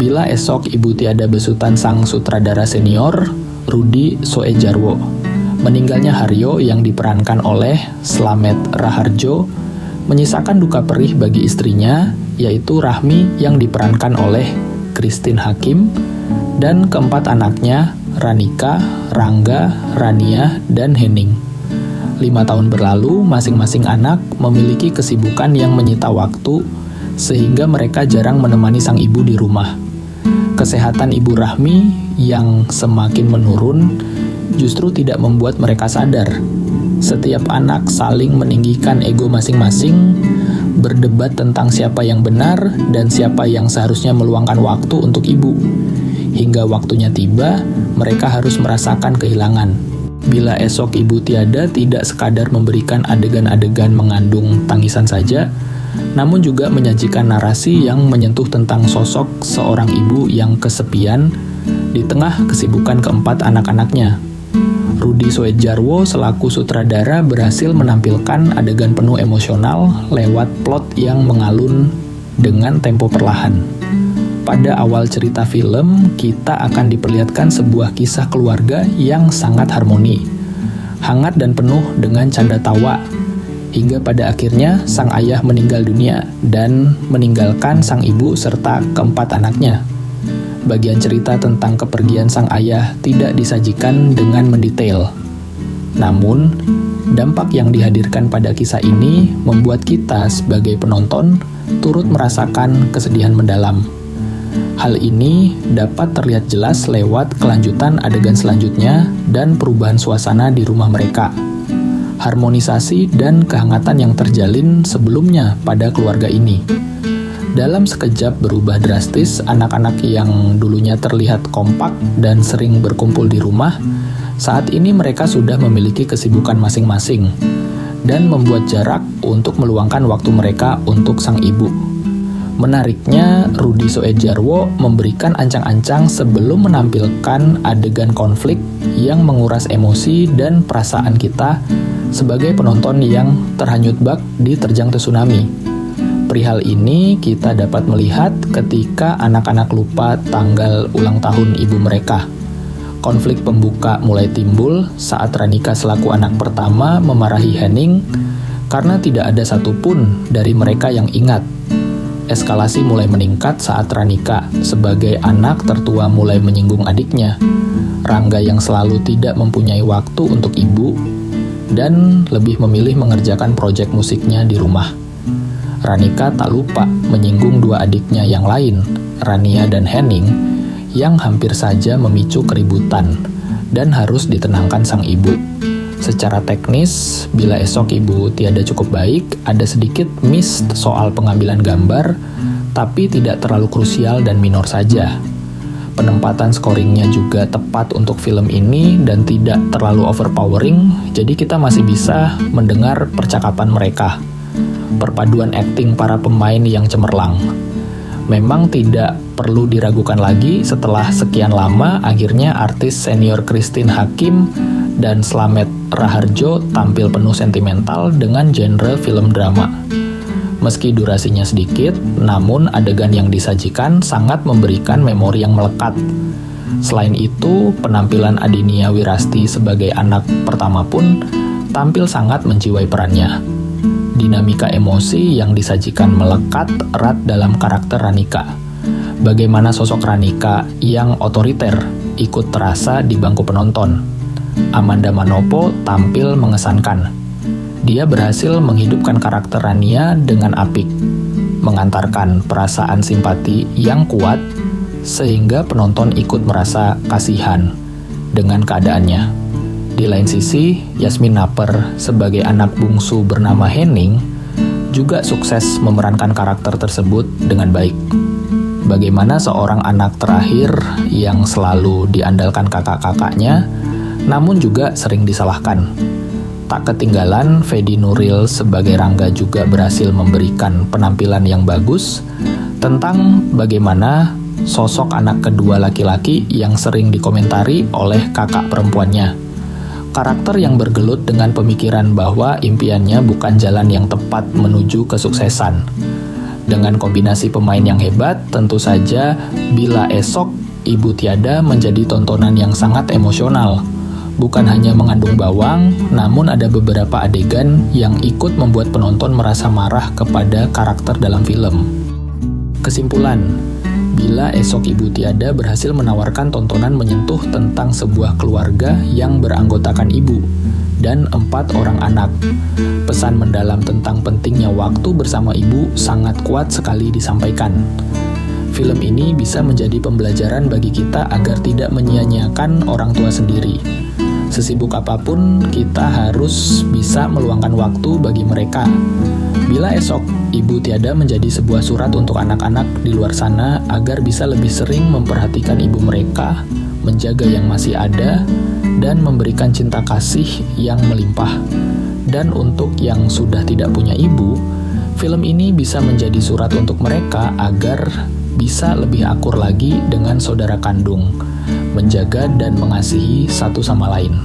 Bila esok ibu tiada besutan sang sutradara senior, Rudi Soedjarwo. Meninggalnya Haryo yang diperankan oleh Slamet Raharjo menyisakan duka perih bagi istrinya, yaitu Rahmi yang diperankan oleh Christine Hakim, dan keempat anaknya, Ranika, Rangga, Rania, dan Henning. 5 tahun berlalu, masing-masing anak memiliki kesibukan yang menyita waktu, sehingga mereka jarang menemani sang ibu di rumah. Kesehatan ibu Rahmi yang semakin menurun justru tidak membuat mereka sadar. Setiap anak saling meninggikan ego masing-masing, berdebat tentang siapa yang benar dan siapa yang seharusnya meluangkan waktu untuk ibu. Hingga waktunya tiba, mereka harus merasakan kehilangan. Bila esok ibu tiada tidak sekadar memberikan adegan-adegan mengandung tangisan saja, namun juga menyajikan narasi yang menyentuh tentang sosok seorang ibu yang kesepian di tengah kesibukan keempat anak-anaknya. Rudi Soedjarwo selaku sutradara berhasil menampilkan adegan penuh emosional lewat plot yang mengalun dengan tempo perlahan. Pada awal cerita film, kita akan diperlihatkan sebuah kisah keluarga yang sangat harmoni, hangat dan penuh dengan canda tawa, hingga pada akhirnya sang ayah meninggal dunia dan meninggalkan sang ibu serta keempat anaknya. Bagian cerita tentang kepergian sang ayah tidak disajikan dengan mendetail. Namun, dampak yang dihadirkan pada kisah ini membuat kita sebagai penonton turut merasakan kesedihan mendalam. Hal ini dapat terlihat jelas lewat kelanjutan adegan selanjutnya dan perubahan suasana di rumah mereka. Harmonisasi dan kehangatan yang terjalin sebelumnya pada keluarga ini. Dalam sekejap berubah drastis, anak-anak yang dulunya terlihat kompak dan sering berkumpul di rumah, saat ini mereka sudah memiliki kesibukan masing-masing dan membuat jarak untuk meluangkan waktu mereka untuk sang ibu. Menariknya, Rudi Soedjarwo memberikan ancang-ancang sebelum menampilkan adegan konflik yang menguras emosi dan perasaan kita sebagai penonton yang terhanyut bak diterjang tsunami. Perihal ini kita dapat melihat ketika anak-anak lupa tanggal ulang tahun ibu mereka. Konflik pembuka mulai timbul saat Ranika selaku anak pertama memarahi Henning karena tidak ada satupun dari mereka yang ingat. Eskalasi mulai meningkat saat Ranika sebagai anak tertua mulai menyinggung adiknya, Rangga yang selalu tidak mempunyai waktu untuk ibu, dan lebih memilih mengerjakan proyek musiknya di rumah. Ranika tak lupa menyinggung dua adiknya yang lain, Rania dan Henning, yang hampir saja memicu keributan dan harus ditenangkan sang ibu. Secara teknis, bila esok ibu tiada cukup baik, ada sedikit miss soal pengambilan gambar, tapi tidak terlalu krusial dan minor saja. Penempatan scoringnya juga tepat untuk film ini dan tidak terlalu overpowering, jadi kita masih bisa mendengar percakapan mereka. Perpaduan akting para pemain yang cemerlang. Memang tidak perlu diragukan lagi setelah sekian lama akhirnya artis senior Christine Hakim dan Slamet Raharjo tampil penuh sentimental dengan genre film drama. Meski durasinya sedikit, namun adegan yang disajikan sangat memberikan memori yang melekat. Selain itu, penampilan Adinia Wirasti sebagai anak pertama pun tampil sangat menjiwai perannya. Dinamika emosi yang disajikan melekat erat dalam karakter Ranika. Bagaimana sosok Ranika yang otoriter ikut terasa di bangku penonton. Amanda Manopo tampil mengesankan. Dia berhasil menghidupkan karakter Rania dengan apik, mengantarkan perasaan simpati yang kuat sehingga penonton ikut merasa kasihan dengan keadaannya. Di lain sisi, Yasmin Naper sebagai anak bungsu bernama Henning juga sukses memerankan karakter tersebut dengan baik. Bagaimana seorang anak terakhir yang selalu diandalkan kakak-kakaknya, namun juga sering disalahkan. Tak ketinggalan, Fedi Nuril sebagai Rangga juga berhasil memberikan penampilan yang bagus tentang bagaimana sosok anak kedua laki-laki yang sering dikomentari oleh kakak perempuannya. Karakter yang bergelut dengan pemikiran bahwa impiannya bukan jalan yang tepat menuju kesuksesan. Dengan kombinasi pemain yang hebat, tentu saja Bila Esok Ibu Tiada menjadi tontonan yang sangat emosional. Bukan hanya mengandung bawang, namun ada beberapa adegan yang ikut membuat penonton merasa marah kepada karakter dalam film. Kesimpulan, Bila Esok Ibu Tiada berhasil menawarkan tontonan menyentuh tentang sebuah keluarga yang beranggotakan ibu dan 4 orang anak. Pesan mendalam tentang pentingnya waktu bersama ibu sangat kuat sekali disampaikan. Film ini bisa menjadi pembelajaran bagi kita agar tidak menyia-nyiakan orang tua sendiri. Sesibuk apapun, kita harus bisa meluangkan waktu bagi mereka. Bila Esok Ibu Tiada menjadi sebuah surat untuk anak-anak di luar sana agar bisa lebih sering memperhatikan ibu mereka, menjaga yang masih ada, dan memberikan cinta kasih yang melimpah. Dan untuk yang sudah tidak punya ibu, film ini bisa menjadi surat untuk mereka agar bisa lebih akur lagi dengan saudara kandung, menjaga dan mengasihi satu sama lain.